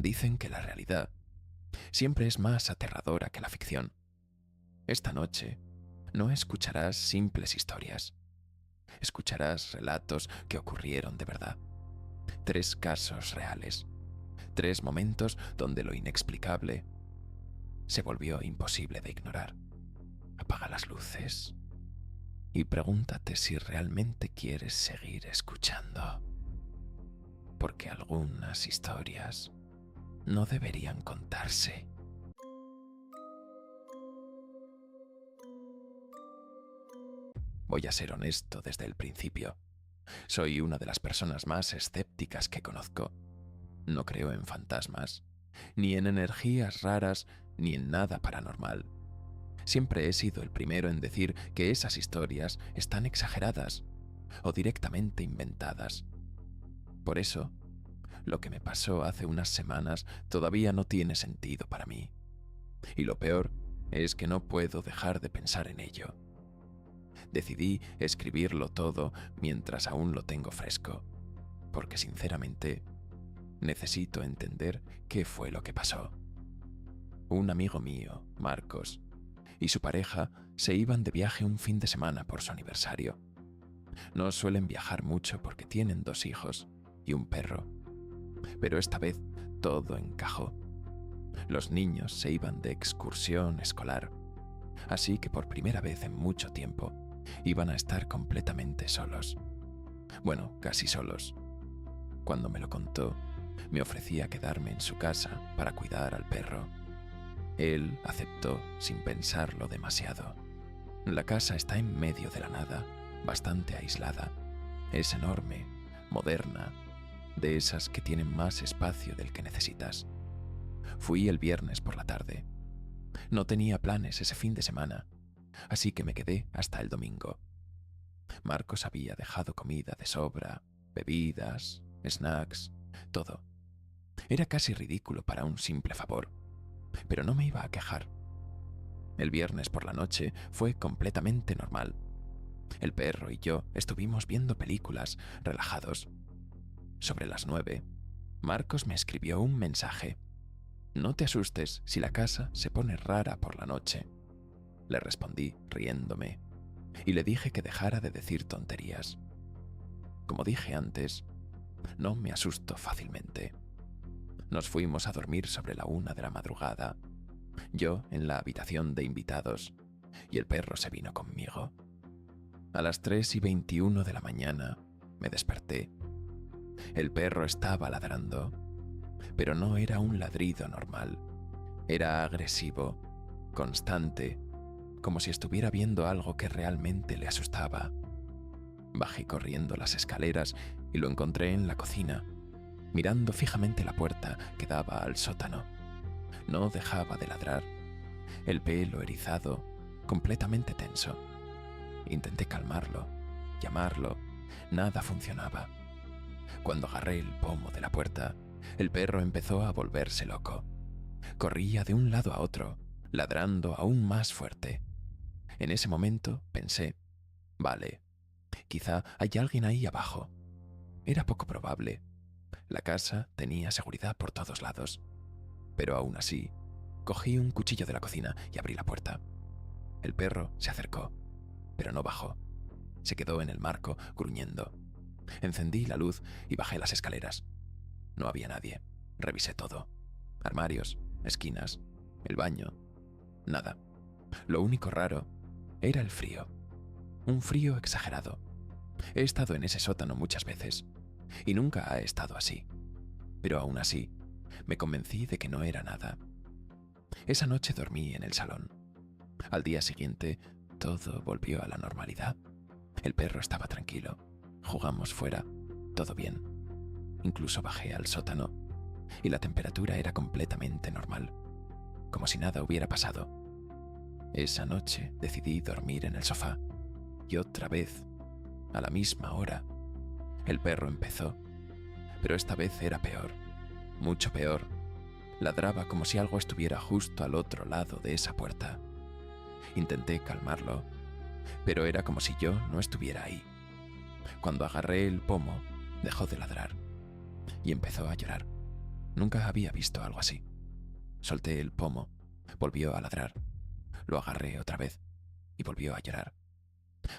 Dicen que la realidad siempre es más aterradora que la ficción. Esta noche no escucharás simples historias. Escucharás relatos que ocurrieron de verdad. 3 casos reales. 3 momentos donde lo inexplicable se volvió imposible de ignorar. Apaga las luces y pregúntate si realmente quieres seguir escuchando. Porque algunas historias no deberían contarse. Voy a ser honesto desde el principio. Soy una de las personas más escépticas que conozco. No creo en fantasmas, ni en energías raras, ni en nada paranormal. Siempre he sido el primero en decir que esas historias están exageradas o directamente inventadas. Por eso, lo que me pasó hace unas semanas todavía no tiene sentido para mí. Y lo peor es que no puedo dejar de pensar en ello. Decidí escribirlo todo mientras aún lo tengo fresco, porque sinceramente necesito entender qué fue lo que pasó. Un amigo mío, Marcos, y su pareja se iban de viaje un fin de semana por su aniversario. No suelen viajar mucho porque tienen 2 hijos y un perro, pero esta vez todo encajó. Los niños se iban de excursión escolar, así que por primera vez en mucho tiempo iban a estar completamente solos. Bueno, casi solos. Cuando me lo contó, me ofrecía quedarme en su casa para cuidar al perro. Él aceptó sin pensarlo demasiado. La casa está en medio de la nada, bastante aislada. Es enorme, moderna, de esas que tienen más espacio del que necesitas. Fui el viernes por la tarde. No tenía planes ese fin de semana, así que me quedé hasta el domingo. Marcos había dejado comida de sobra, bebidas, snacks, todo. Era casi ridículo para un simple favor, pero no me iba a quejar. El viernes por la noche fue completamente normal. El perro y yo estuvimos viendo películas, relajados. Sobre las 9, Marcos me escribió un mensaje. «No te asustes si la casa se pone rara por la noche». Le respondí riéndome y le dije que dejara de decir tonterías. Como dije antes, no me asusto fácilmente. Nos fuimos a dormir sobre la 1 de la madrugada, yo en la habitación de invitados y el perro se vino conmigo. A las 3:21 de la mañana me desperté. El perro estaba ladrando, pero no era un ladrido normal. Era agresivo, constante, como si estuviera viendo algo que realmente le asustaba. Bajé corriendo las escaleras y lo encontré en la cocina, mirando fijamente la puerta que daba al sótano. No dejaba de ladrar, el pelo erizado, completamente tenso. Intenté calmarlo, llamarlo, nada funcionaba. Cuando agarré el pomo de la puerta, el perro empezó a volverse loco. Corría de un lado a otro, ladrando aún más fuerte. En ese momento pensé, vale, quizá hay alguien ahí abajo. Era poco probable. La casa tenía seguridad por todos lados. Pero aún así, cogí un cuchillo de la cocina y abrí la puerta. El perro se acercó, pero no bajó. Se quedó en el marco, gruñendo. Encendí la luz y bajé las escaleras. No había nadie. Revisé todo. Armarios, esquinas, el baño. Nada. Lo único raro era el frío. Un frío exagerado. He estado en ese sótano muchas veces y nunca ha estado así. Pero aún así, me convencí de que no era nada. Esa noche dormí en el salón. Al día siguiente, todo volvió a la normalidad. El perro estaba tranquilo. Jugamos fuera. Todo bien. Incluso bajé al sótano y la temperatura era completamente normal, como si nada hubiera pasado. Esa noche decidí dormir en el sofá y otra vez, a la misma hora, el perro empezó, pero esta vez era peor, mucho peor. Ladraba como si algo estuviera justo al otro lado de esa puerta. Intenté calmarlo, pero era como si yo no estuviera ahí. Cuando agarré el pomo, dejó de ladrar y empezó a llorar. Nunca había visto algo así. Solté el pomo, volvió a ladrar. Lo agarré otra vez y volvió a llorar.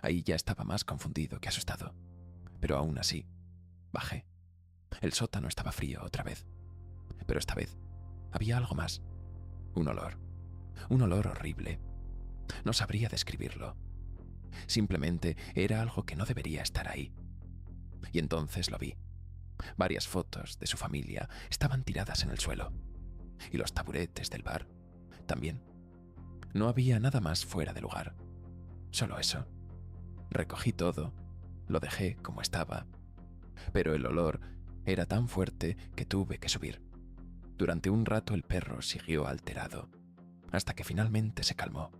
Ahí ya estaba más confundido que asustado. Pero aún así, bajé. El sótano estaba frío otra vez. Pero esta vez había algo más. Un olor horrible. No sabría describirlo. Simplemente era algo que no debería estar ahí. Y entonces lo vi. Varias fotos de su familia estaban tiradas en el suelo. Y los taburetes del bar también. No había nada más fuera de lugar. Solo eso. Recogí todo, lo dejé como estaba. Pero el olor era tan fuerte que tuve que subir. Durante un rato el perro siguió alterado, hasta que finalmente se calmó.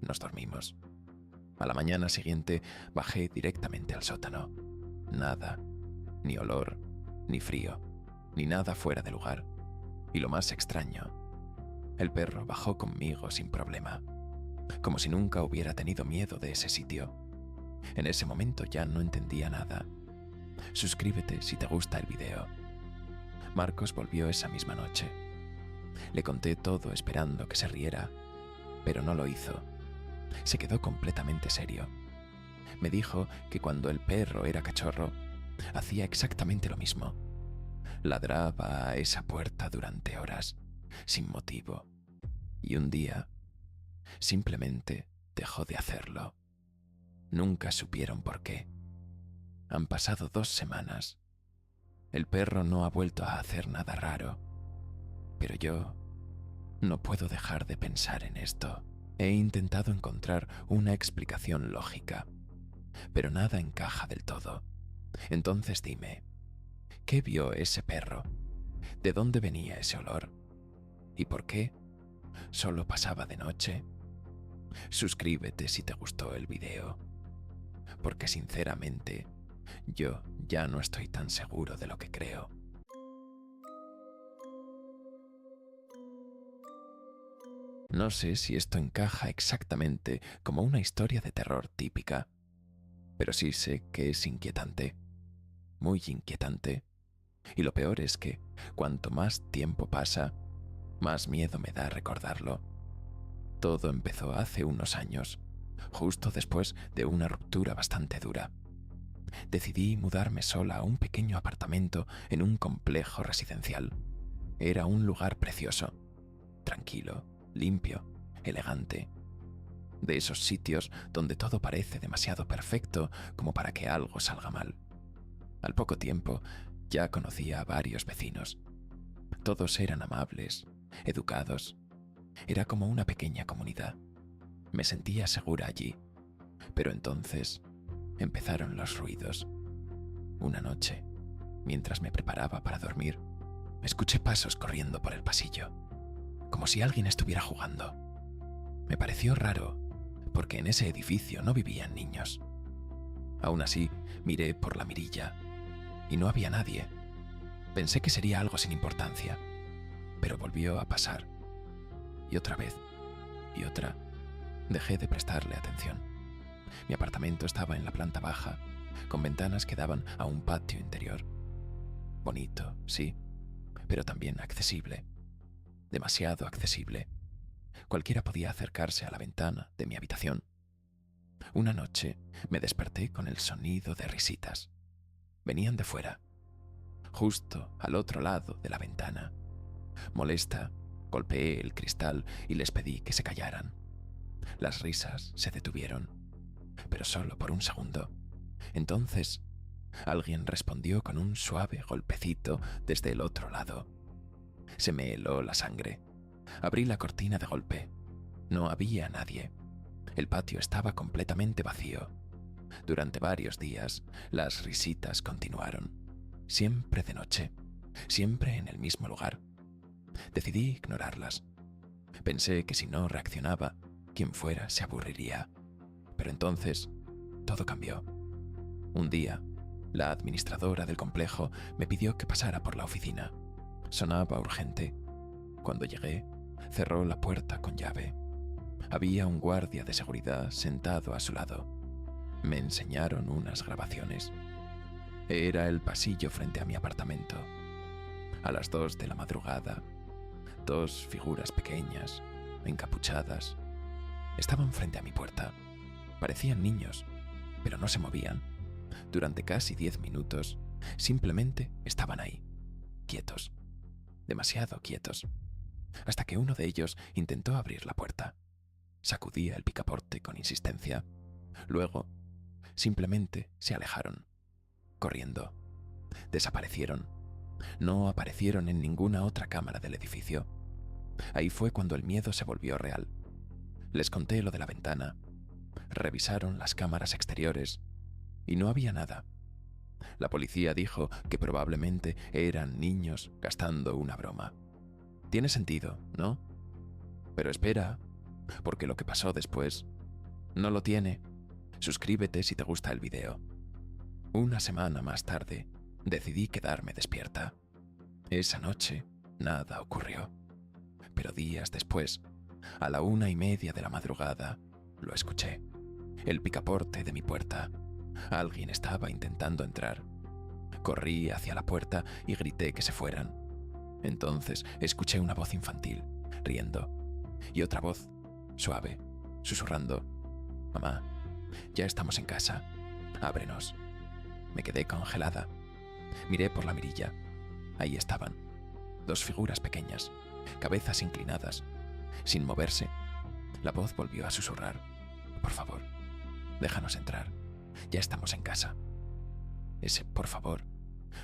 Nos dormimos. A la mañana siguiente bajé directamente al sótano. Nada, ni olor, ni frío, ni nada fuera de lugar. Y lo más extraño, el perro bajó conmigo sin problema, como si nunca hubiera tenido miedo de ese sitio. En ese momento ya no entendía nada. Suscríbete si te gusta el video. Marcos volvió esa misma noche. Le conté todo esperando que se riera, pero no lo hizo. Se quedó completamente serio. Me dijo que cuando el perro era cachorro, hacía exactamente lo mismo. Ladraba a esa puerta durante horas, sin motivo. Y un día, simplemente dejó de hacerlo. Nunca supieron por qué. Han pasado 2 semanas. El perro no ha vuelto a hacer nada raro. Pero yo no puedo dejar de pensar en esto. He intentado encontrar una explicación lógica, pero nada encaja del todo. Entonces dime, ¿qué vio ese perro? ¿De dónde venía ese olor? ¿Y por qué solo pasaba de noche? Suscríbete si te gustó el video, porque sinceramente yo ya no estoy tan seguro de lo que creo. No sé si esto encaja exactamente como una historia de terror típica, pero sí sé que es inquietante, muy inquietante. Y lo peor es que, cuanto más tiempo pasa, más miedo me da recordarlo. Todo empezó hace unos años, justo después de una ruptura bastante dura. Decidí mudarme sola a un pequeño apartamento en un complejo residencial. Era un lugar precioso, tranquilo, limpio, elegante. De esos sitios donde todo parece demasiado perfecto como para que algo salga mal. Al poco tiempo, ya conocía a varios vecinos. Todos eran amables, educados. Era como una pequeña comunidad. Me sentía segura allí. Pero entonces empezaron los ruidos. Una noche, mientras me preparaba para dormir, escuché pasos corriendo por el pasillo, como si alguien estuviera jugando. Me pareció raro, porque en ese edificio no vivían niños. Aún así, miré por la mirilla y no había nadie. Pensé que sería algo sin importancia, pero volvió a pasar. Y otra vez, y otra. Dejé de prestarle atención. Mi apartamento estaba en la planta baja, con ventanas que daban a un patio interior. Bonito, sí, pero también accesible. Demasiado accesible. Cualquiera podía acercarse a la ventana de mi habitación. Una noche me desperté con el sonido de risitas. Venían de fuera, justo al otro lado de la ventana. Molesta, golpeé el cristal y les pedí que se callaran. Las risas se detuvieron, pero solo por un segundo. Entonces, alguien respondió con un suave golpecito desde el otro lado. Se me heló la sangre. Abrí la cortina de golpe. No había nadie. El patio estaba completamente vacío. Durante varios días, las risitas continuaron. Siempre de noche, siempre en el mismo lugar. Decidí ignorarlas. Pensé que si no reaccionaba, quien fuera se aburriría. Pero entonces, todo cambió. Un día, la administradora del complejo me pidió que pasara por la oficina. Sonaba urgente. Cuando llegué, cerró la puerta con llave. Había un guardia de seguridad sentado a su lado. Me enseñaron unas grabaciones. Era el pasillo frente a mi apartamento. A las 2 de la madrugada, 2 figuras pequeñas, encapuchadas, estaban frente a mi puerta. Parecían niños, pero no se movían. Durante casi 10 minutos, simplemente estaban ahí, quietos, demasiado quietos, hasta que uno de ellos intentó abrir la puerta. Sacudía el picaporte con insistencia. Luego, simplemente se alejaron, corriendo. Desaparecieron. No aparecieron en ninguna otra cámara del edificio. Ahí fue cuando el miedo se volvió real. Les conté lo de la ventana. Revisaron las cámaras exteriores y no había nada. La policía dijo que probablemente eran niños gastando una broma. Tiene sentido, ¿no? Pero espera, porque lo que pasó después no lo tiene. Suscríbete si te gusta el video. Una semana más tarde, decidí quedarme despierta. Esa noche, nada ocurrió. Pero días después, a la 1:30 de la madrugada, lo escuché. El picaporte de mi puerta. Alguien estaba intentando entrar. Corrí hacia la puerta y grité que se fueran. Entonces escuché una voz infantil, riendo, y otra voz, suave, susurrando: «Mamá, ya estamos en casa. Ábrenos». Me quedé congelada. Miré por la mirilla. Ahí estaban, 2 figuras pequeñas, cabezas inclinadas, sin moverse. La voz volvió a susurrar: «Por favor, déjanos entrar. Ya estamos en casa». Ese «por favor»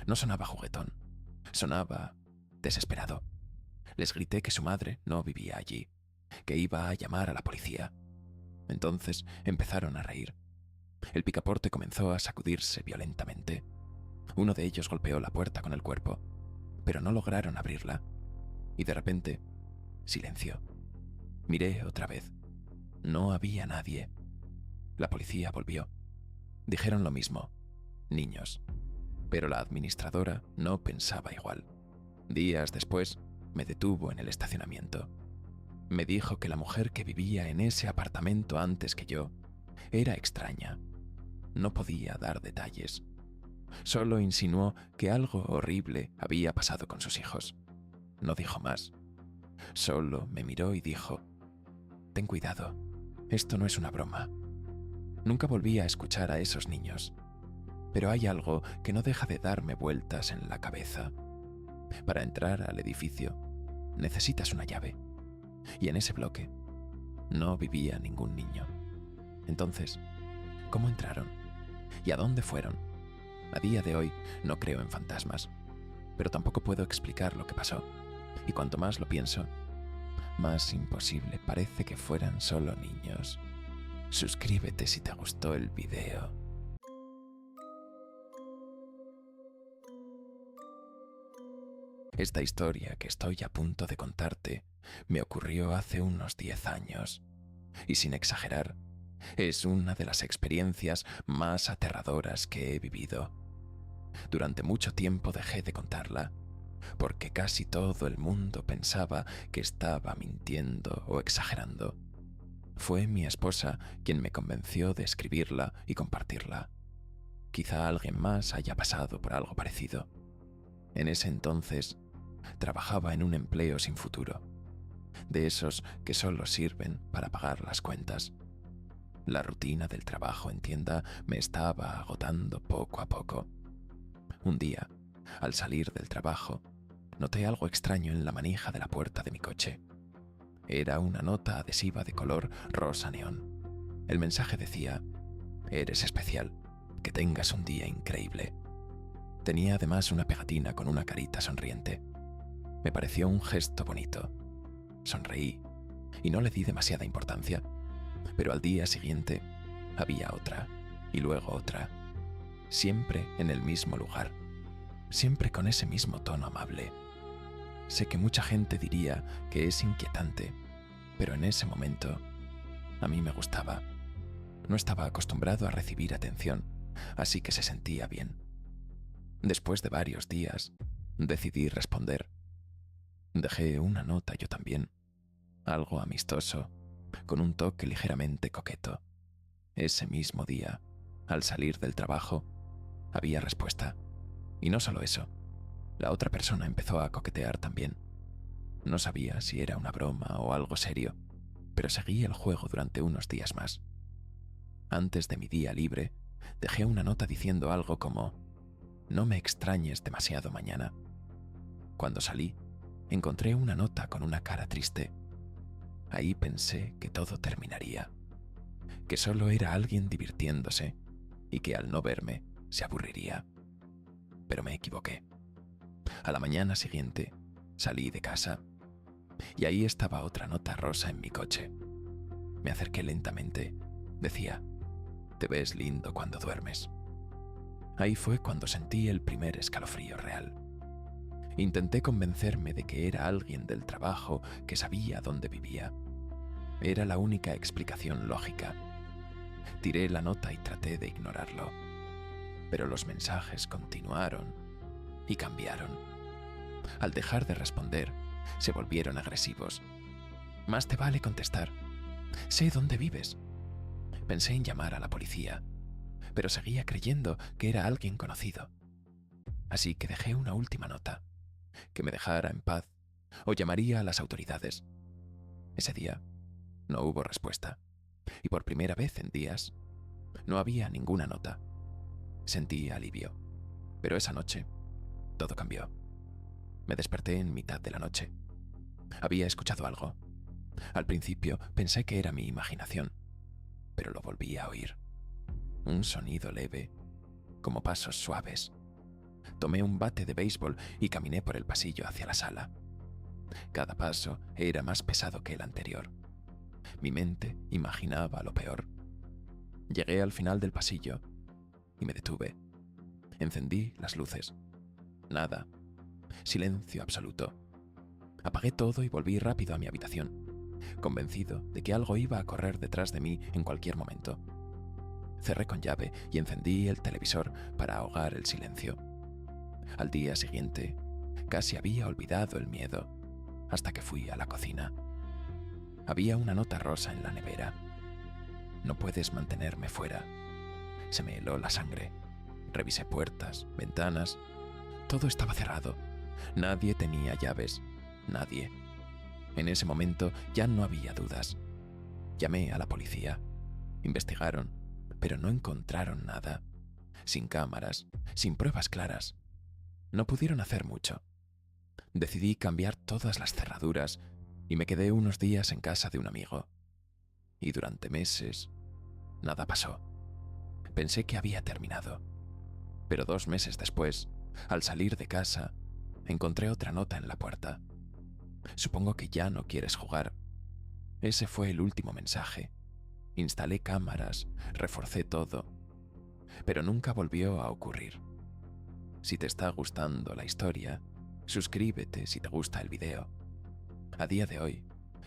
no sonaba juguetón, sonaba desesperado. Les grité que su madre no vivía allí, que iba a llamar a la policía. Entonces empezaron a reír. El picaporte comenzó a sacudirse violentamente. Uno de ellos golpeó la puerta con el cuerpo, pero no lograron abrirla. Y de repente, silencio. Miré otra vez. No había nadie. La policía volvió. Dijeron lo mismo, niños. Pero la administradora no pensaba igual. Días después, me detuvo en el estacionamiento. Me dijo que la mujer que vivía en ese apartamento antes que yo era extraña. No podía dar detalles. Solo insinuó que algo horrible había pasado con sus hijos. No dijo más. Solo me miró y dijo: «Ten cuidado, esto no es una broma». Nunca volví a escuchar a esos niños. Pero hay algo que no deja de darme vueltas en la cabeza. Para entrar al edificio, necesitas una llave. Y en ese bloque no vivía ningún niño. Entonces, ¿cómo entraron? ¿Y a dónde fueron? A día de hoy no creo en fantasmas, pero tampoco puedo explicar lo que pasó. Y cuanto más lo pienso, más imposible parece que fueran solo niños. Suscríbete si te gustó el video. Esta historia que estoy a punto de contarte me ocurrió hace unos 10 años. Y sin exagerar, es una de las experiencias más aterradoras que he vivido. Durante mucho tiempo dejé de contarla, porque casi todo el mundo pensaba que estaba mintiendo o exagerando. Fue mi esposa quien me convenció de escribirla y compartirla. Quizá alguien más haya pasado por algo parecido. En ese entonces, trabajaba en un empleo sin futuro, de esos que solo sirven para pagar las cuentas. La rutina del trabajo en tienda me estaba agotando poco a poco. Un día, al salir del trabajo, noté algo extraño en la manija de la puerta de mi coche. Era una nota adhesiva de color rosa neón. El mensaje decía: «Eres especial, que tengas un día increíble». Tenía además una pegatina con una carita sonriente. Me pareció un gesto bonito. Sonreí y no le di demasiada importancia, pero al día siguiente había otra y luego otra, siempre en el mismo lugar, siempre con ese mismo tono amable. Sé que mucha gente diría que es inquietante, pero en ese momento a mí me gustaba. No estaba acostumbrado a recibir atención, así que se sentía bien. Después de varios días, decidí responder. Dejé una nota yo también, algo amistoso, con un toque ligeramente coqueto. Ese mismo día, al salir del trabajo, había respuesta. Y no solo eso, La otra persona empezó a coquetear también. No sabía si era una broma o algo serio, pero seguí el juego durante unos días más. Antes de mi día libre, dejé una nota diciendo algo como: «No me extrañes demasiado mañana». Cuando salí, encontré una nota con una cara triste. Ahí pensé que todo terminaría, que solo era alguien divirtiéndose y que al no verme se aburriría. Pero me equivoqué. A la mañana siguiente salí de casa y ahí estaba otra nota rosa en mi coche. Me acerqué lentamente. Decía: «Te ves lindo cuando duermes». Ahí fue cuando sentí el primer escalofrío real. Intenté convencerme de que era alguien del trabajo que sabía dónde vivía. Era la única explicación lógica. Tiré la nota y traté de ignorarlo. Pero los mensajes continuaron y cambiaron. Al dejar de responder, se volvieron agresivos. «Más te vale contestar. Sé dónde vives». Pensé en llamar a la policía, pero seguía creyendo que era alguien conocido. Así que dejé una última nota: que me dejara en paz o llamaría a las autoridades. Ese día no hubo respuesta y por primera vez en días no había ninguna nota. Sentí alivio, pero esa noche todo cambió. Me desperté en mitad de la noche. Había escuchado algo. Al principio pensé que era mi imaginación, pero lo volví a oír. Un sonido leve, como pasos suaves. Tomé un bate de béisbol y caminé por el pasillo hacia la sala. Cada paso era más pesado que el anterior. Mi mente imaginaba lo peor. Llegué al final del pasillo y me detuve. Encendí las luces. Nada. Silencio absoluto. Apagué todo y volví rápido a mi habitación, convencido de que algo iba a correr detrás de mí en cualquier momento. Cerré con llave y encendí el televisor para ahogar el silencio. Al día siguiente, casi había olvidado el miedo, hasta que fui a la cocina. Había una nota rosa en la nevera. «No puedes mantenerme fuera». Se me heló la sangre. Revisé puertas, ventanas. Todo estaba cerrado. Nadie tenía llaves. Nadie. En ese momento ya no había dudas. Llamé a la policía. Investigaron, pero no encontraron nada. Sin cámaras, sin pruebas claras. No pudieron hacer mucho. Decidí cambiar todas las cerraduras y me quedé unos días en casa de un amigo. Y durante meses, nada pasó. Pensé que había terminado. Pero 2 meses después, al salir de casa, encontré otra nota en la puerta. «Supongo que ya no quieres jugar». Ese fue el último mensaje. Instalé cámaras, reforcé todo, pero nunca volvió a ocurrir. Si te está gustando la historia, suscríbete si te gusta el video. A día de hoy,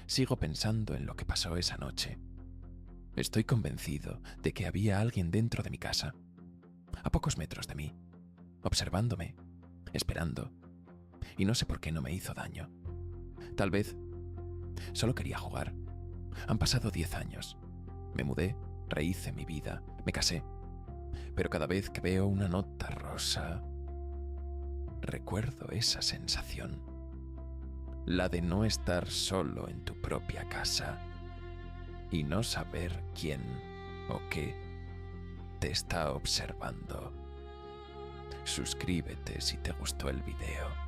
sigo pensando en lo que pasó esa noche. Estoy convencido de que había alguien dentro de mi casa, a pocos metros de mí, observándome, esperando, y no sé por qué no me hizo daño. Tal vez solo quería jugar. Han pasado 10 años. Me mudé, rehice mi vida, me casé. Pero cada vez que veo una nota rosa, recuerdo esa sensación. La de no estar solo en tu propia casa y no saber quién o qué te está observando. Suscríbete si te gustó el video.